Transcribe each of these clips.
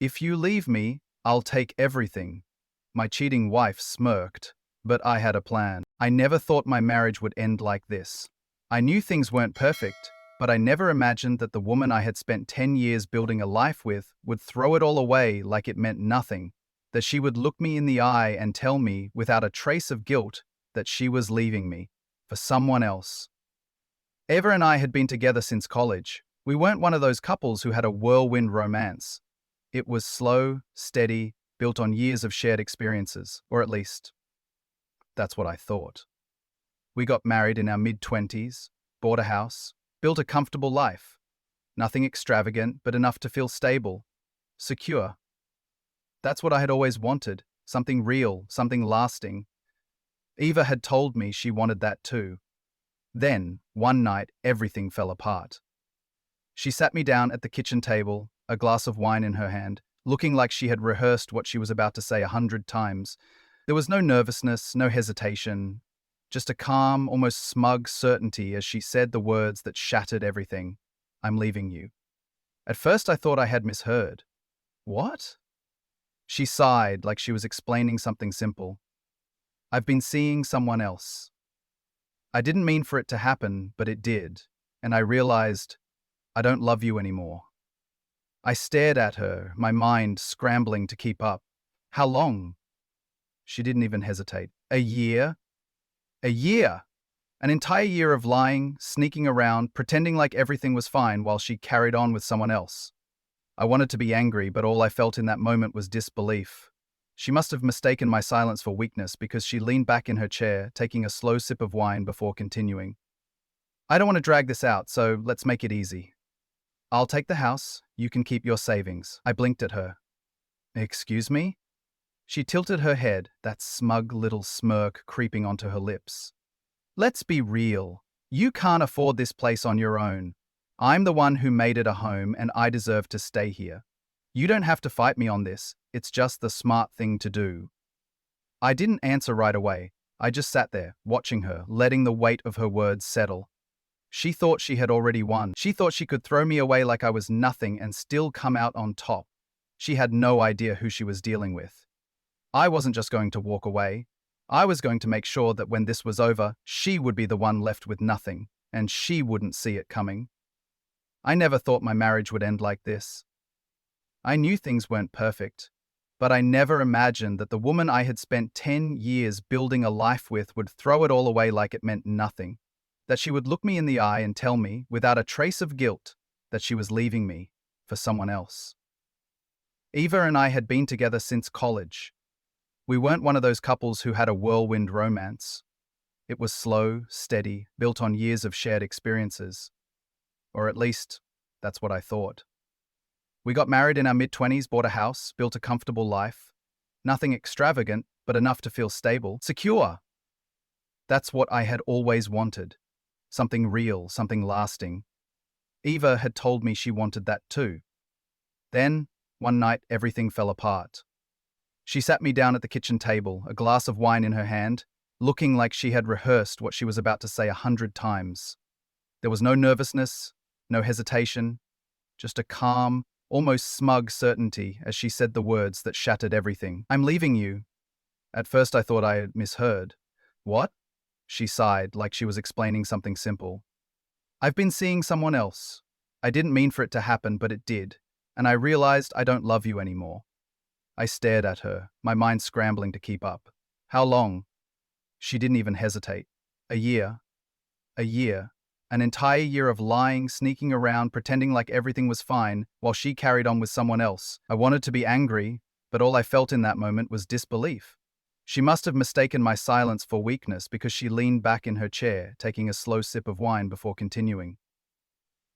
If you leave me, I'll take everything. My cheating wife smirked, but I had a plan. I never thought my marriage would end like this. I knew things weren't perfect, but I never imagined that the woman I had spent 10 years building a life with would throw it all away like it meant nothing, that she would look me in the eye and tell me, without a trace of guilt, that she was leaving me for someone else. Eva and I had been together since college. We weren't one of those couples who had a whirlwind romance. It was slow, steady, built on years of shared experiences, or at least, that's what I thought. We got married in our mid-20s, bought a house, built a comfortable life. Nothing extravagant, but enough to feel stable, secure. That's what I had always wanted, something real, something lasting. Eva had told me she wanted that too. Then, one night, everything fell apart. She sat me down at the kitchen table, a glass of wine in her hand, looking like she had rehearsed what she was about to say 100 times. There was no nervousness, no hesitation, just a calm, almost smug certainty as she said the words that shattered everything. I'm leaving you. At first I thought I had misheard. What? She sighed like she was explaining something simple. I've been seeing someone else. I didn't mean for it to happen, but it did, and I realized I don't love you anymore. I stared at her, my mind scrambling to keep up. How long? She didn't even hesitate. A year? A year! An entire year of lying, sneaking around, pretending like everything was fine while she carried on with someone else. I wanted to be angry, but all I felt in that moment was disbelief. She must have mistaken my silence for weakness because she leaned back in her chair, taking a slow sip of wine before continuing. I don't want to drag this out, so let's make it easy. I'll take the house, you can keep your savings. I blinked at her. Excuse me? She tilted her head, that smug little smirk creeping onto her lips. Let's be real. You can't afford this place on your own. I'm the one who made it a home and I deserve to stay here. You don't have to fight me on this, it's just the smart thing to do. I didn't answer right away. I just sat there, watching her, letting the weight of her words settle. She thought she had already won. She thought she could throw me away like I was nothing and still come out on top. She had no idea who she was dealing with. I wasn't just going to walk away. I was going to make sure that when this was over, she would be the one left with nothing, and she wouldn't see it coming. I never thought my marriage would end like this. I knew things weren't perfect, but I never imagined that the woman I had spent 10 years building a life with would throw it all away like it meant nothing, that she would look me in the eye and tell me, without a trace of guilt, that she was leaving me for someone else. Eva and I had been together since college. We weren't one of those couples who had a whirlwind romance. It was slow, steady, built on years of shared experiences. Or at least, that's what I thought. We got married in our mid-20s, bought a house, built a comfortable life. Nothing extravagant, but enough to feel stable, secure. That's what I had always wanted. Something real, something lasting. Eva had told me she wanted that too. Then, one night, everything fell apart. She sat me down at the kitchen table, a glass of wine in her hand, looking like she had rehearsed what she was about to say 100 times. There was no nervousness, no hesitation, just a calm, almost smug certainty as she said the words that shattered everything. I'm leaving you. At first I thought I had misheard. What? She sighed like she was explaining something simple. I've been seeing someone else. I didn't mean for it to happen, but it did, and I realized I don't love you anymore. I stared at her, my mind scrambling to keep up. How long? She didn't even hesitate. A year. A year. An entire year of lying, sneaking around, pretending like everything was fine, while she carried on with someone else. I wanted to be angry, but all I felt in that moment was disbelief. She must have mistaken my silence for weakness because she leaned back in her chair, taking a slow sip of wine before continuing.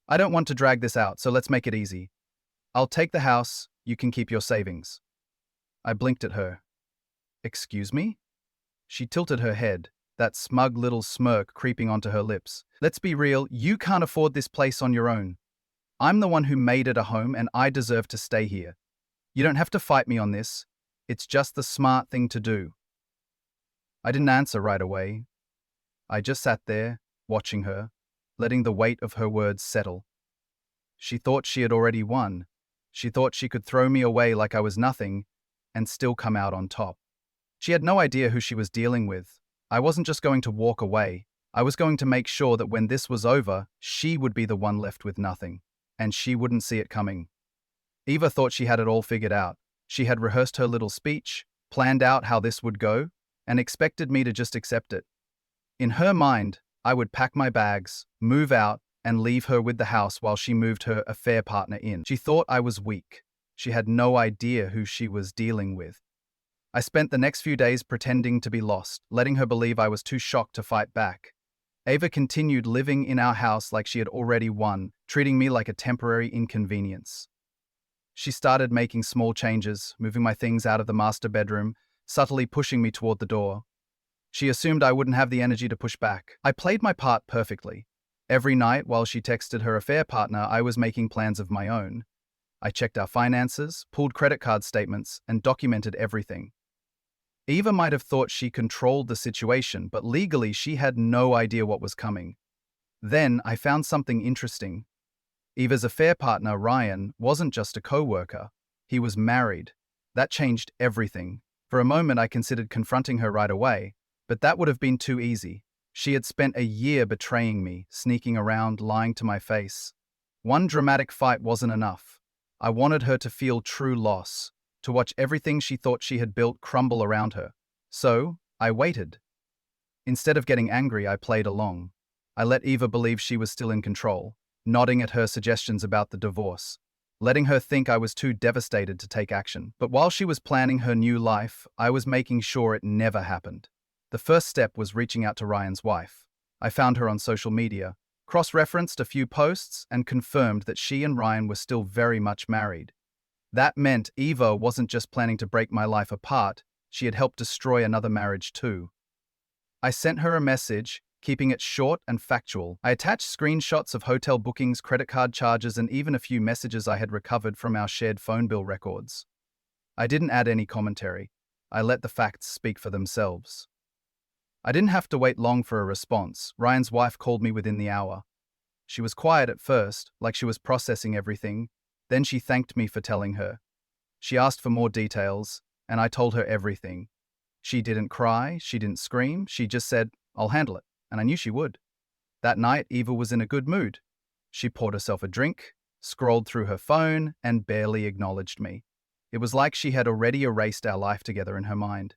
I don't want to drag this out, so let's make it easy. I'll take the house, you can keep your savings. I blinked at her. Excuse me? She tilted her head, that smug little smirk creeping onto her lips. Let's be real, you can't afford this place on your own. I'm the one who made it a home and I deserve to stay here. You don't have to fight me on this. It's just the smart thing to do. I didn't answer right away. I just sat there, watching her, letting the weight of her words settle. She thought she had already won. She thought she could throw me away like I was nothing and still come out on top. She had no idea who she was dealing with. I wasn't just going to walk away. I was going to make sure that when this was over, she would be the one left with nothing, and she wouldn't see it coming. Eva thought she had it all figured out. She had rehearsed her little speech, planned out how this would go, and expected me to just accept it. In her mind, I would pack my bags, move out, and leave her with the house while she moved her affair partner in. She thought I was weak. She had no idea who she was dealing with. I spent the next few days pretending to be lost, letting her believe I was too shocked to fight back. Ava continued living in our house like she had already won, treating me like a temporary inconvenience. She started making small changes, moving my things out of the master bedroom, subtly pushing me toward the door. She assumed I wouldn't have the energy to push back. I played my part perfectly. Every night while she texted her affair partner, I was making plans of my own. I checked our finances, pulled credit card statements, and documented everything. Eva might have thought she controlled the situation, but legally she had no idea what was coming. Then I found something interesting. Eva's affair partner, Ryan, wasn't just a co-worker. He was married. That changed everything. For a moment I considered confronting her right away, but that would have been too easy. She had spent a year betraying me, sneaking around, lying to my face. One dramatic fight wasn't enough. I wanted her to feel true loss, to watch everything she thought she had built crumble around her. So, I waited. Instead of getting angry, I played along. I let Eva believe she was still in control, nodding at her suggestions about the divorce, letting her think I was too devastated to take action. But while she was planning her new life, I was making sure it never happened. The first step was reaching out to Ryan's wife. I found her on social media, cross-referenced a few posts, and confirmed that she and Ryan were still very much married. That meant Eva wasn't just planning to break my life apart, she had helped destroy another marriage too. I sent her a message, keeping it short and factual. I attached screenshots of hotel bookings, credit card charges, and even a few messages I had recovered from our shared phone bill records. I didn't add any commentary. I let the facts speak for themselves. I didn't have to wait long for a response. Ryan's wife called me within the hour. She was quiet at first, like she was processing everything. Then she thanked me for telling her. She asked for more details, and I told her everything. She didn't cry, she didn't scream, she just said, "I'll handle it," and I knew she would. That night, Eva was in a good mood. She poured herself a drink, scrolled through her phone, and barely acknowledged me. It was like she had already erased our life together in her mind.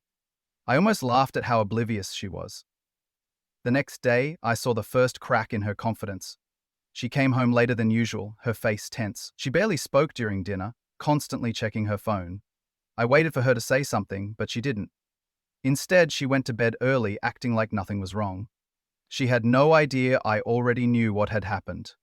I almost laughed at how oblivious she was. The next day, I saw the first crack in her confidence. She came home later than usual, her face tense. She barely spoke during dinner, constantly checking her phone. I waited for her to say something, but she didn't. Instead, she went to bed early, acting like nothing was wrong. She had no idea I already knew what had happened.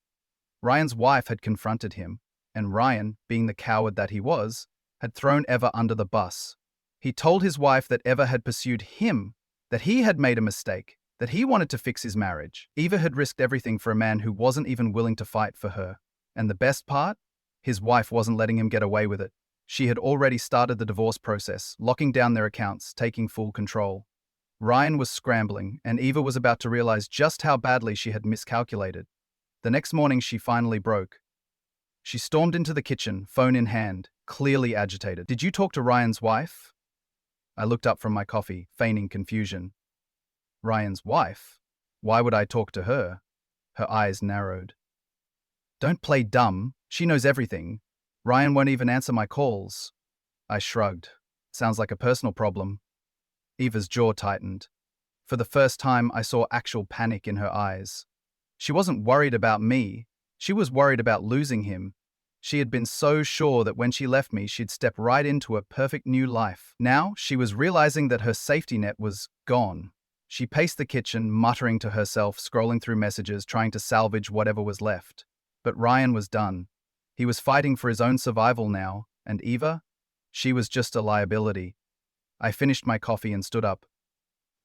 Ryan's wife had confronted him, and Ryan, being the coward that he was, had thrown Eva under the bus. He told his wife that Eva had pursued him, that he had made a mistake, that he wanted to fix his marriage. Eva had risked everything for a man who wasn't even willing to fight for her. And the best part? His wife wasn't letting him get away with it. She had already started the divorce process, locking down their accounts, taking full control. Ryan was scrambling, and Eva was about to realize just how badly she had miscalculated. The next morning, she finally broke. She stormed into the kitchen, phone in hand, clearly agitated. "Did you talk to Ryan's wife?" I looked up from my coffee, feigning confusion. Ryan's wife? Why would I talk to her? Her eyes narrowed. "Don't play dumb. She knows everything. Ryan won't even answer my calls." I shrugged. "Sounds like a personal problem." Eva's jaw tightened. For the first time, I saw actual panic in her eyes. She wasn't worried about me. She was worried about losing him. She had been so sure that when she left me, she'd step right into a perfect new life. Now, she was realizing that her safety net was gone. She paced the kitchen, muttering to herself, scrolling through messages, trying to salvage whatever was left. But Ryan was done. He was fighting for his own survival now, and Eva? She was just a liability. I finished my coffee and stood up.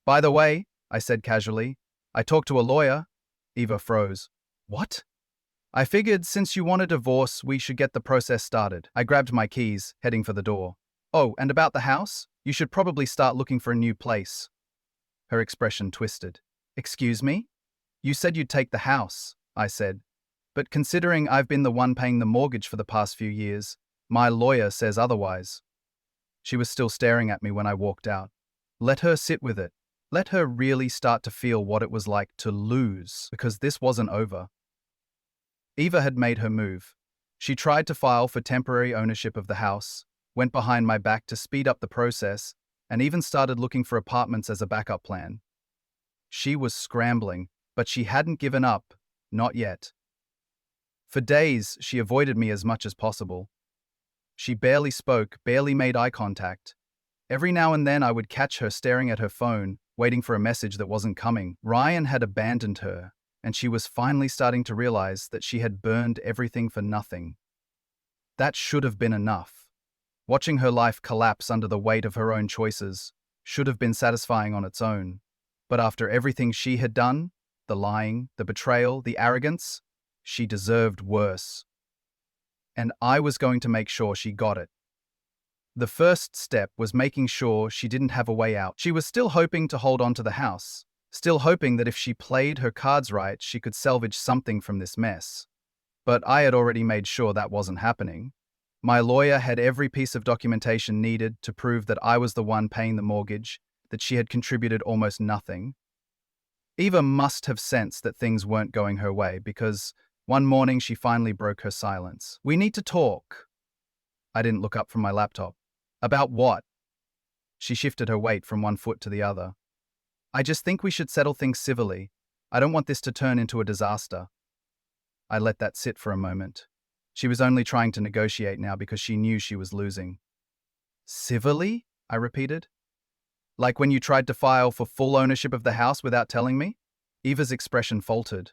"By the way," I said casually, "I talked to a lawyer." Eva froze. "What?" "I figured since you want a divorce, we should get the process started." I grabbed my keys, heading for the door. "Oh, and about the house? You should probably start looking for a new place." Her expression twisted. "Excuse me? You said you'd take the house," I said. "But considering I've been the one paying the mortgage for the past few years, My lawyer says otherwise. She was still staring at me when I walked out. Let her sit with it. Let her really start to feel what it was like to lose, because this wasn't over. Eva had made her move. She tried to file for temporary ownership of the house, went behind my back to speed up the process, and even started looking for apartments as a backup plan. She was scrambling, but she hadn't given up, not yet. For days, she avoided me as much as possible. She barely spoke, barely made eye contact. Every now and then I would catch her staring at her phone, waiting for a message that wasn't coming. Ryan had abandoned her, and she was finally starting to realize that she had burned everything for nothing. That should have been enough. Watching her life collapse under the weight of her own choices should have been satisfying on its own. But after everything she had done, the lying, the betrayal, the arrogance, she deserved worse. And I was going to make sure she got it. The first step was making sure she didn't have a way out. She was still hoping to hold on to the house, still hoping that if she played her cards right, she could salvage something from this mess. But I had already made sure that wasn't happening. My lawyer had every piece of documentation needed to prove that I was the one paying the mortgage, that she had contributed almost nothing. Eva must have sensed that things weren't going her way because one morning she finally broke her silence. "We need to talk." I didn't look up from my laptop. "About what?" She shifted her weight from one foot to the other. "I just think we should settle things civilly. I don't want this to turn into a disaster." I let that sit for a moment. She was only trying to negotiate now because she knew she was losing. "Civilly?" I repeated. "Like when you tried to file for full ownership of the house without telling me?" Eva's expression faltered.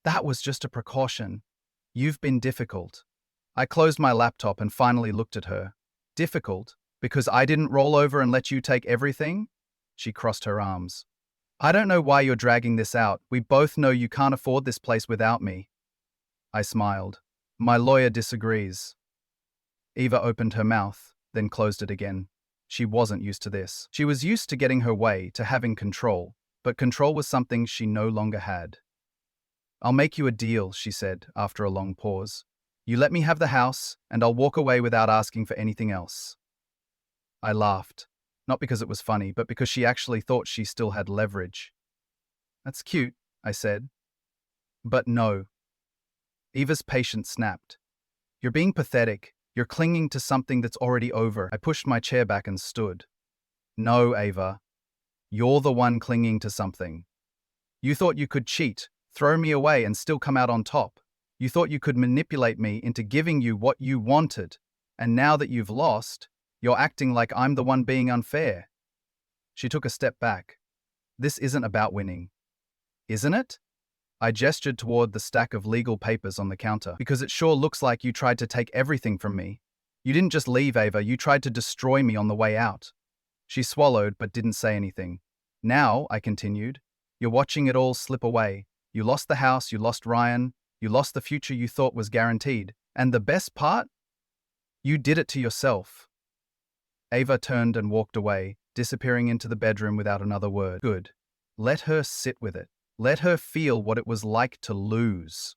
"That was just a precaution. You've been difficult." I closed my laptop and finally looked at her. "Difficult? Because I didn't roll over and let you take everything?" She crossed her arms. "I don't know why you're dragging this out. We both know you can't afford this place without me." I smiled. "My lawyer disagrees." Eva opened her mouth, then closed it again. She wasn't used to this. She was used to getting her way, to having control, but control was something she no longer had. "I'll make you a deal," she said, after a long pause. "You let me have the house, and I'll walk away without asking for anything else." I laughed, not because it was funny, but because she actually thought she still had leverage. "That's cute," I said. "But no." Eva's patience snapped. "You're being pathetic. You're clinging to something that's already over." I pushed my chair back and stood. "No, Ava. You're the one clinging to something. You thought you could cheat, throw me away, and still come out on top. You thought you could manipulate me into giving you what you wanted. And now that you've lost, you're acting like I'm the one being unfair." She took a step back. "This isn't about winning." "Isn't it?" I gestured toward the stack of legal papers on the counter. "Because it sure looks like you tried to take everything from me. You didn't just leave, Ava, you tried to destroy me on the way out." She swallowed but didn't say anything. "Now," I continued, "you're watching it all slip away. You lost the house, you lost Ryan, you lost the future you thought was guaranteed. And the best part? You did it to yourself." Ava turned and walked away, disappearing into the bedroom without another word. Good. Let her sit with it. Let her feel what it was like to lose.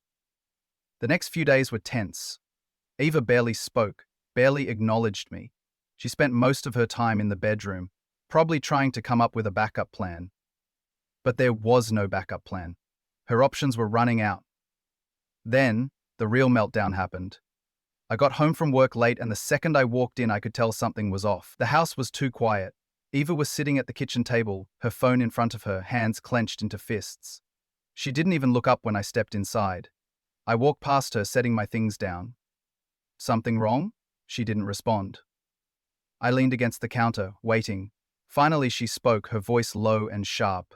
The next few days were tense. Eva barely spoke, barely acknowledged me. She spent most of her time in the bedroom, probably trying to come up with a backup plan. But there was no backup plan. Her options were running out. Then, the real meltdown happened. I got home from work late, and the second I walked in, I could tell something was off. The house was too quiet. Eva was sitting at the kitchen table, her phone in front of her, hands clenched into fists. She didn't even look up when I stepped inside. I walked past her, setting my things down. "Something wrong?" She didn't respond. I leaned against the counter, waiting. Finally she spoke, her voice low and sharp.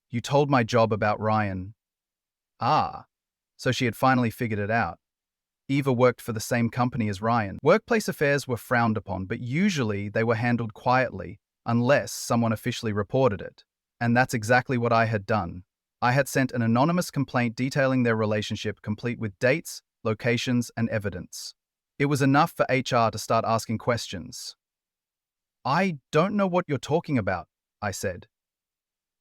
"You told my job about Ryan." Ah, so she had finally figured it out. Eva worked for the same company as Ryan. Workplace affairs were frowned upon, but usually they were handled quietly, unless someone officially reported it. And that's exactly what I had done. I had sent an anonymous complaint detailing their relationship, complete with dates, locations, and evidence. It was enough for HR to start asking questions. "I don't know what you're talking about," I said.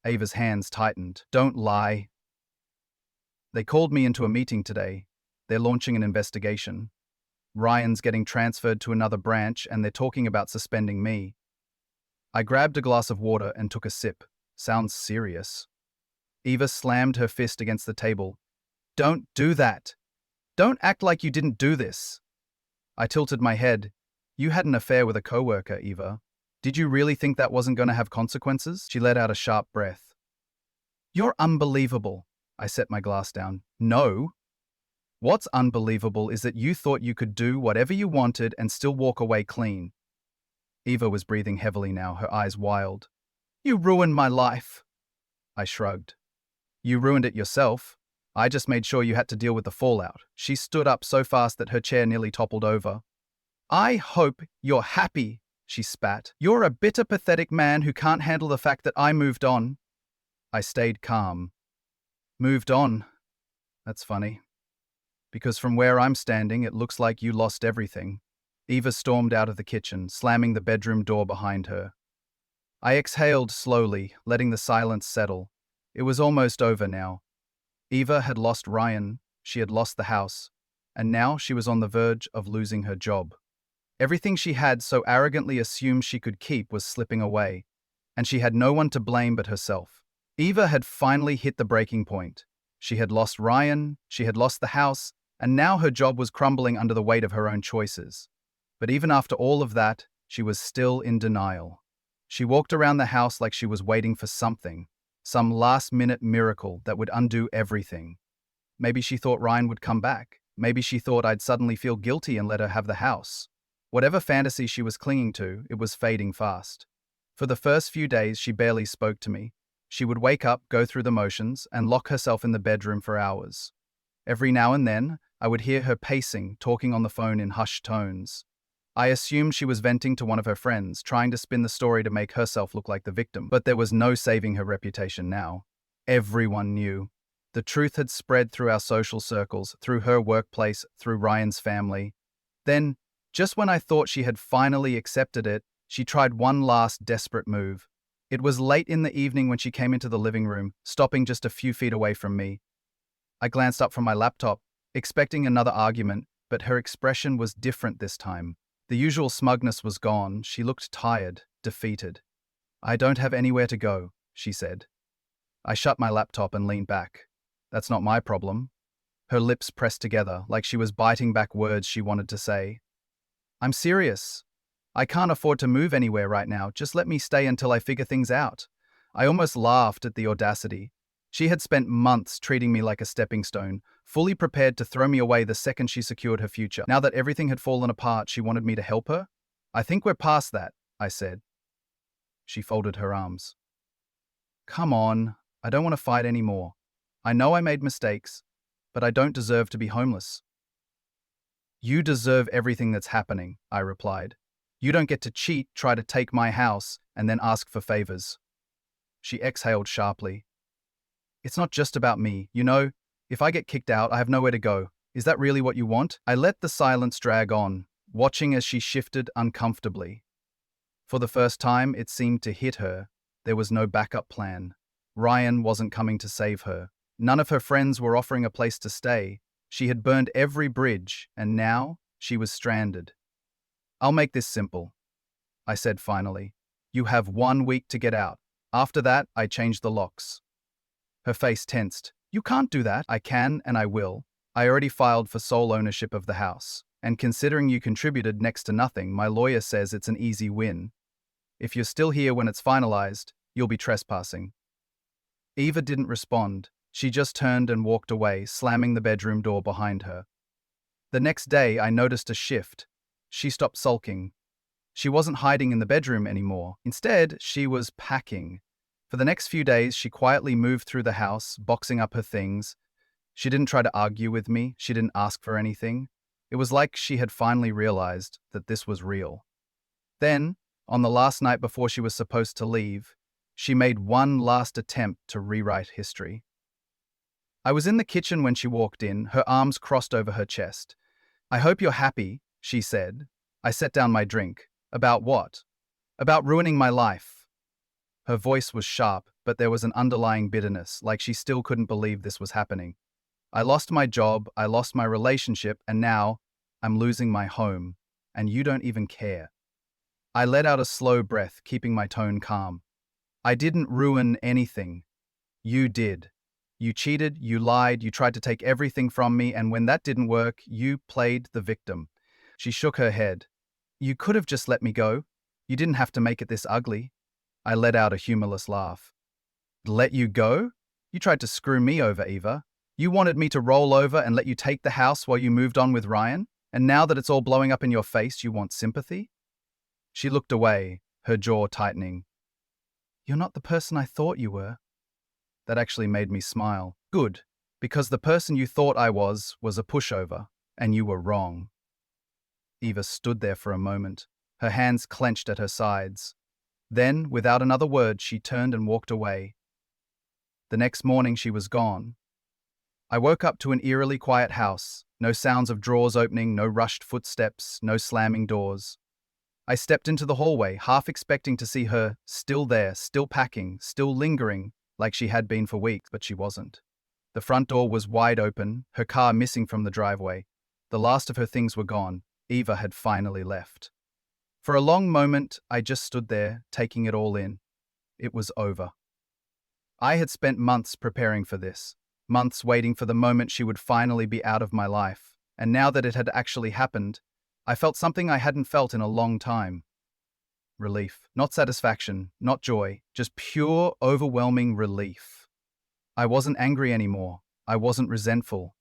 Ava's hands tightened. "Don't lie." "They called me into a meeting today. They're launching an investigation." Ryan's getting transferred to another branch and they're talking about suspending me. I grabbed a glass of water and took a sip. Sounds serious. Eva slammed her fist against the table. Don't do that. Don't act like you didn't do this. I tilted my head. You had an affair with a coworker, Eva. Did you really think that wasn't going to have consequences? She let out a sharp breath. You're unbelievable. I set my glass down. No. What's unbelievable is that you thought you could do whatever you wanted and still walk away clean. Eva was breathing heavily now, her eyes wild. You ruined my life. I shrugged. You ruined it yourself. I just made sure you had to deal with the fallout. She stood up so fast that her chair nearly toppled over. I hope you're happy, she spat. You're a bitter, pathetic man who can't handle the fact that I moved on. I stayed calm. Moved on? That's funny. Because from where I'm standing, it looks like you lost everything. Eva stormed out of the kitchen, slamming the bedroom door behind her. I exhaled slowly, letting the silence settle. It was almost over now. Eva had lost Ryan, she had lost the house, and now she was on the verge of losing her job. Everything she had so arrogantly assumed she could keep was slipping away, and she had no one to blame but herself. Eva had finally hit the breaking point. She had lost Ryan, she had lost the house, and now her job was crumbling under the weight of her own choices. But even after all of that, she was still in denial. She walked around the house like she was waiting for something, some last-minute miracle that would undo everything. Maybe she thought Ryan would come back. Maybe she thought I'd suddenly feel guilty and let her have the house. Whatever fantasy she was clinging to, it was fading fast. For the first few days, she barely spoke to me. She would wake up, go through the motions, and lock herself in the bedroom for hours. Every now and then, I would hear her pacing, talking on the phone in hushed tones. I assumed she was venting to one of her friends, trying to spin the story to make herself look like the victim. But there was no saving her reputation now. Everyone knew. The truth had spread through our social circles, through her workplace, through Ryan's family. Then, just when I thought she had finally accepted it, she tried one last desperate move. It was late in the evening when she came into the living room, stopping just a few feet away from me. I glanced up from my laptop, expecting another argument, but her expression was different this time. The usual smugness was gone. She looked tired, defeated. I don't have anywhere to go, she said. I shut my laptop and leaned back. That's not my problem. Her lips pressed together, like she was biting back words she wanted to say. I'm serious. I can't afford to move anywhere right now. Just let me stay until I figure things out. I almost laughed at the audacity. She had spent months treating me like a stepping stone, fully prepared to throw me away the second she secured her future. Now that everything had fallen apart, she wanted me to help her? I think we're past that, I said. She folded her arms. Come on, I don't want to fight anymore. I know I made mistakes, but I don't deserve to be homeless. You deserve everything that's happening, I replied. You don't get to cheat, try to take my house, and then ask for favors. She exhaled sharply. It's not just about me, you know. If I get kicked out, I have nowhere to go. Is that really what you want? I let the silence drag on, watching as she shifted uncomfortably. For the first time, it seemed to hit her. There was no backup plan. Ryan wasn't coming to save her. None of her friends were offering a place to stay. She had burned every bridge, and now she was stranded. I'll make this simple, I said finally. You have 1 week to get out. After that, I change the locks. Her face tensed. You can't do that. I can and I will. I already filed for sole ownership of the house. And considering you contributed next to nothing, my lawyer says it's an easy win. If you're still here when it's finalized, you'll be trespassing. Eva didn't respond. She just turned and walked away, slamming the bedroom door behind her. The next day, I noticed a shift. She stopped sulking. She wasn't hiding in the bedroom anymore. Instead, she was packing. For the next few days, she quietly moved through the house, boxing up her things. She didn't try to argue with me. She didn't ask for anything. It was like she had finally realized that this was real. Then, on the last night before she was supposed to leave, she made one last attempt to rewrite history. I was in the kitchen when she walked in, her arms crossed over her chest. I hope you're happy, she said. I set down my drink. About what? About ruining my life. Her voice was sharp, but there was an underlying bitterness, like she still couldn't believe this was happening. I lost my job, I lost my relationship, and now I'm losing my home, and you don't even care. I let out a slow breath, keeping my tone calm. I didn't ruin anything. You did. You cheated, you lied, you tried to take everything from me, and when that didn't work, you played the victim. She shook her head. You could have just let me go. You didn't have to make it this ugly. I let out a humorless laugh. Let you go? You tried to screw me over, Eva. You wanted me to roll over and let you take the house while you moved on with Ryan? And now that it's all blowing up in your face, you want sympathy? She looked away, her jaw tightening. You're not the person I thought you were. That actually made me smile. Good, because the person you thought I was a pushover, and you were wrong. Eva stood there for a moment, her hands clenched at her sides. Then, without another word, she turned and walked away. The next morning she was gone. I woke up to an eerily quiet house, no sounds of drawers opening, no rushed footsteps, no slamming doors. I stepped into the hallway, half expecting to see her, still there, still packing, still lingering, like she had been for weeks, but she wasn't. The front door was wide open, her car missing from the driveway. The last of her things were gone. Eva had finally left. For a long moment, I just stood there, taking it all in. It was over. I had spent months preparing for this, months waiting for the moment she would finally be out of my life, and now that it had actually happened, I felt something I hadn't felt in a long time. Relief. Not satisfaction, not joy, just pure, overwhelming relief. I wasn't angry anymore. I wasn't resentful.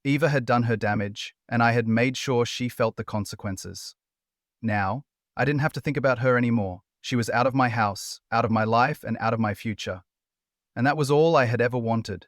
Eva had done her damage, and I had made sure she felt the consequences. Now, I didn't have to think about her anymore. She was out of my house, out of my life, and out of my future. And that was all I had ever wanted.